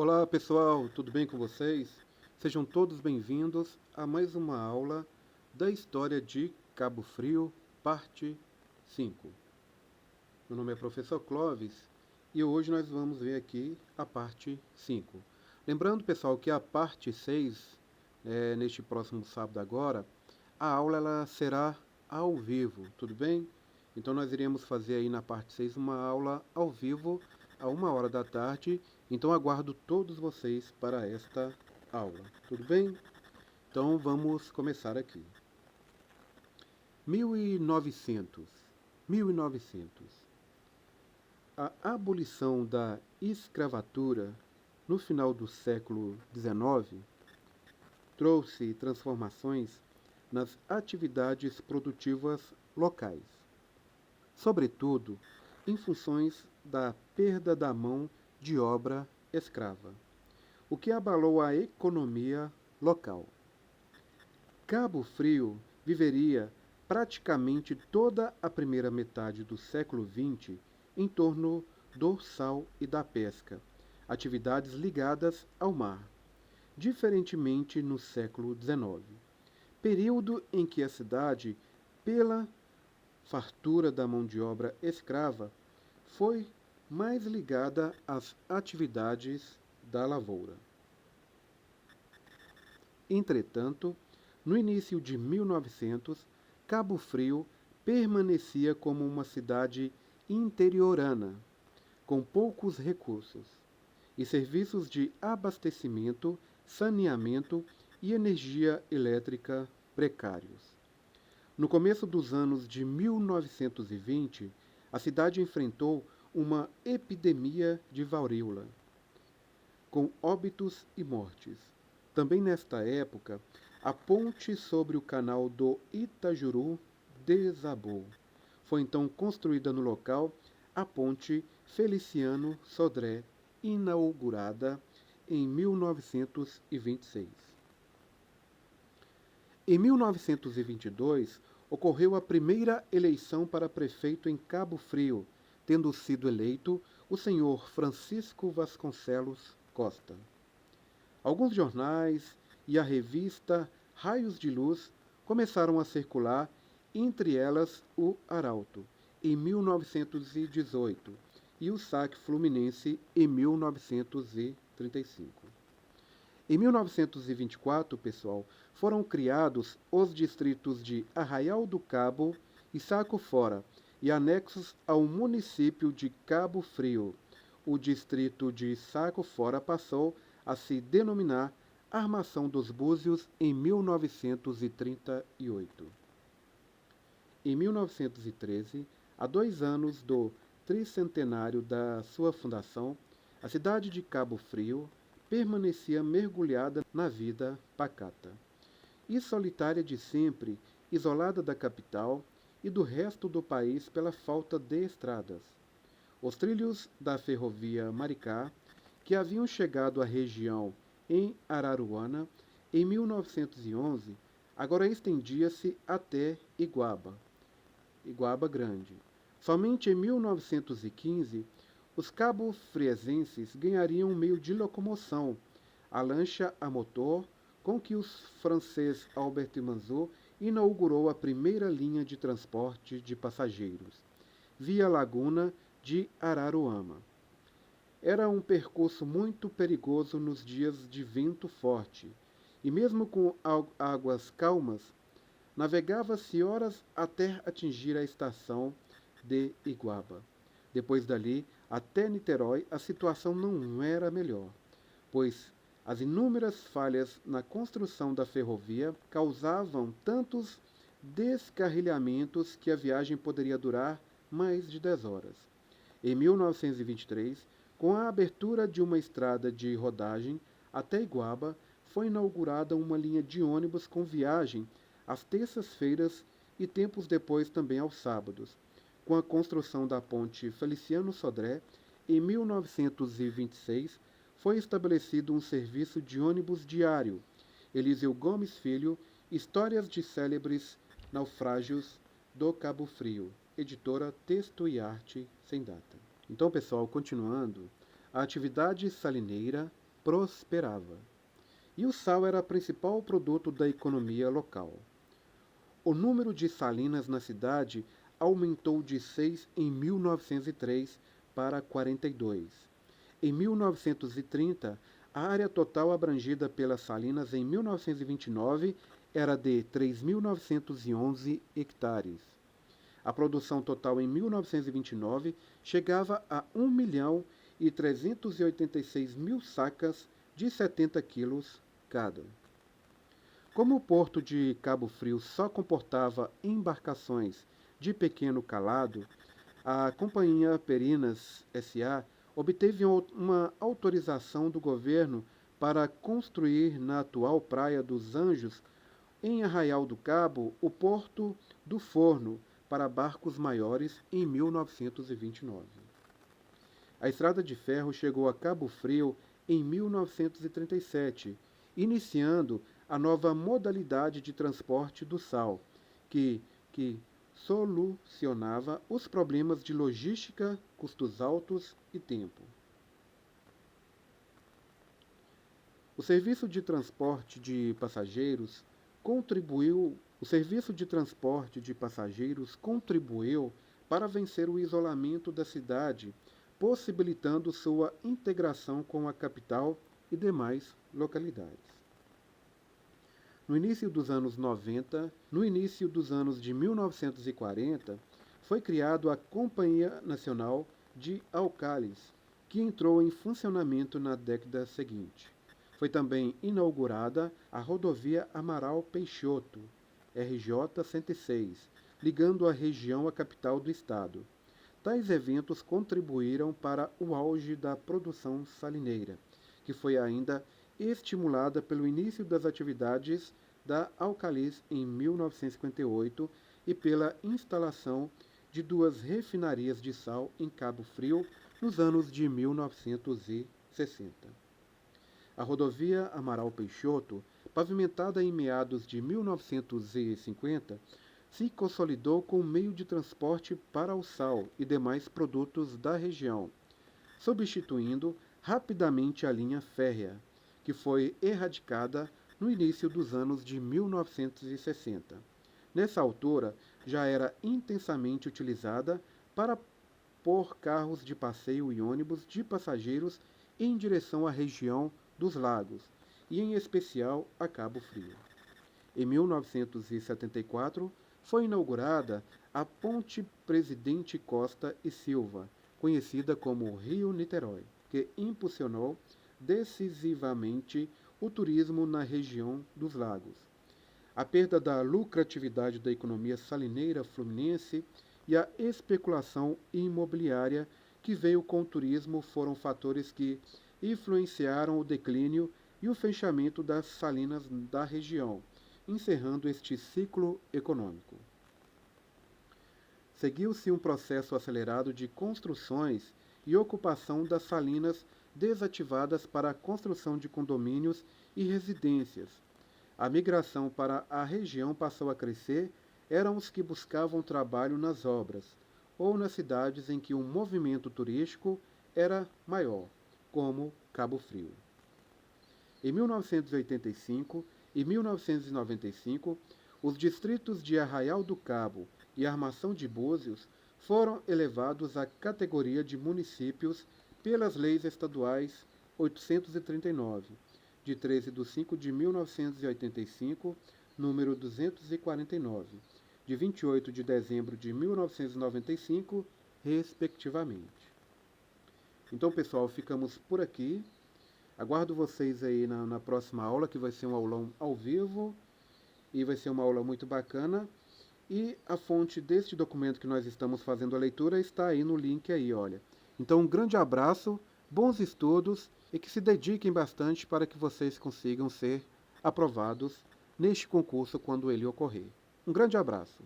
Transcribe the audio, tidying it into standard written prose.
Olá pessoal, tudo bem com vocês? Sejam todos bem-vindos a mais uma aula da história de Cabo Frio, parte 5. Meu nome é professor Clóvis e hoje nós vamos ver aqui a parte 5. Lembrando, pessoal, que a parte 6, neste próximo sábado agora, a aula ela será ao vivo, tudo bem? Então nós iremos fazer aí na parte 6 uma aula ao vivo a 1 hora da tarde. Então aguardo todos vocês para esta aula, tudo bem? Então vamos começar aqui. 1900. 1900. A abolição da escravatura no final do século XIX trouxe transformações nas atividades produtivas locais, sobretudo em funções da perda da mão de obra escrava, o que abalou a economia local. Cabo Frio viveria praticamente toda a primeira metade do século XX em torno do sal e da pesca, atividades ligadas ao mar, diferentemente no século XIX, período em que a cidade, pela fartura da mão de obra escrava, foi mais ligada às atividades da lavoura. Entretanto, no início de 1900, Cabo Frio permanecia como uma cidade interiorana, com poucos recursos, e serviços de abastecimento, saneamento e energia elétrica precários. No começo dos anos de 1920, a cidade enfrentou uma epidemia de varíola, com óbitos e mortes. Também nesta época, a ponte sobre o canal do Itajuru desabou. Foi então construída no local a ponte Feliciano Sodré, inaugurada em 1926. Em 1922, ocorreu a primeira eleição para prefeito em Cabo Frio, tendo sido eleito o senhor Francisco Vasconcelos Costa. Alguns jornais e a revista Raios de Luz começaram a circular, entre elas o Arauto, em 1918, e o Saque Fluminense, em 1935. Em 1924, pessoal, foram criados os distritos de Arraial do Cabo e Saco Fora, e anexos ao município de Cabo Frio. O distrito de Saco Fora passou a se denominar Armação dos Búzios em 1938. Em 1913, a 2 anos do tricentenário da sua fundação, a cidade de Cabo Frio permanecia mergulhada na vida pacata e solitária de sempre, isolada da capital e do resto do país pela falta de estradas. Os trilhos da ferrovia Maricá, que haviam chegado à região em Araruana em 1911, agora estendia-se até Iguaba Grande. Somente em 1915, os cabo-friesenses ganhariam um meio de locomoção, a lancha a motor, com que o francês Albert Manzot inaugurou a primeira linha de transporte de passageiros, via Laguna de Araruama. Era um percurso muito perigoso nos dias de vento forte, e mesmo com águas calmas, navegava-se horas até atingir a estação de Iguaba. Depois dali, até Niterói, a situação não era melhor, pois as inúmeras falhas na construção da ferrovia causavam tantos descarrilhamentos que a viagem poderia durar mais de 10 horas. Em 1923, com a abertura de uma estrada de rodagem até Iguaba, foi inaugurada uma linha de ônibus com viagem às terças-feiras e tempos depois também aos sábados. Com a construção da ponte Feliciano Sodré, em 1926, foi estabelecido um serviço de ônibus diário. Elísio Gomes Filho, Histórias de Célebres Naufrágios do Cabo Frio, editora Texto e Arte, sem data. Então, pessoal, continuando, a atividade salineira prosperava. E o sal era o principal produto da economia local. O número de salinas na cidade aumentou de 6 em 1903 para 42. Em 1930, a área total abrangida pelas salinas em 1929 era de 3.911 hectares. A produção total em 1929 chegava a 1.386.000 sacas de 70 quilos cada. Como o porto de Cabo Frio só comportava embarcações de pequeno calado, a Companhia Perinas S.A. obteve uma autorização do governo para construir na atual Praia dos Anjos, em Arraial do Cabo, o Porto do Forno para barcos maiores em 1929. A estrada de ferro chegou a Cabo Frio em 1937, iniciando a nova modalidade de transporte do sal, que solucionava os problemas de logística, custos altos e tempo. O serviço de transporte de passageiros contribuiu para vencer o isolamento da cidade, possibilitando sua integração com a capital e demais localidades. No início dos anos de 1940, foi criado a Companhia Nacional de Álcalis, que entrou em funcionamento na década seguinte. Foi também inaugurada a rodovia Amaral Peixoto, RJ-106, ligando a região à capital do estado. Tais eventos contribuíram para o auge da produção salineira, que foi ainda estimulada pelo início das atividades da Álcalis em 1958 e pela instalação de 2 refinarias de sal em Cabo Frio nos anos de 1960. A rodovia Amaral Peixoto, pavimentada em meados de 1950, se consolidou como meio de transporte para o sal e demais produtos da região, substituindo rapidamente a linha férrea, que foi erradicada no início dos anos de 1960. Nessa altura, já era intensamente utilizada para pôr carros de passeio e ônibus de passageiros em direção à região dos lagos, e em especial a Cabo Frio. Em 1974, foi inaugurada a Ponte Presidente Costa e Silva, conhecida como Rio-Niterói, que impulsionou decisivamente o turismo na região dos lagos. A perda da lucratividade da economia salineira fluminense e a especulação imobiliária que veio com o turismo foram fatores que influenciaram o declínio e o fechamento das salinas da região, encerrando este ciclo econômico. Seguiu-se um processo acelerado de construções e ocupação das salinas desativadas para a construção de condomínios e residências. A migração para a região passou a crescer, eram os que buscavam trabalho nas obras, ou nas cidades em que o movimento turístico era maior, como Cabo Frio. Em 1985 e 1995, os distritos de Arraial do Cabo e Armação de Búzios foram elevados à categoria de municípios pelas leis estaduais 839, de 13 de 5 de 1985, número 249, de 28 de dezembro de 1995, respectivamente. Então, pessoal, ficamos por aqui. Aguardo vocês aí na próxima aula, que vai ser um aulão ao vivo e vai ser uma aula muito bacana. E a fonte deste documento que nós estamos fazendo a leitura está aí no link aí, olha. Então, um grande abraço, bons estudos e que se dediquem bastante para que vocês consigam ser aprovados neste concurso quando ele ocorrer. Um grande abraço.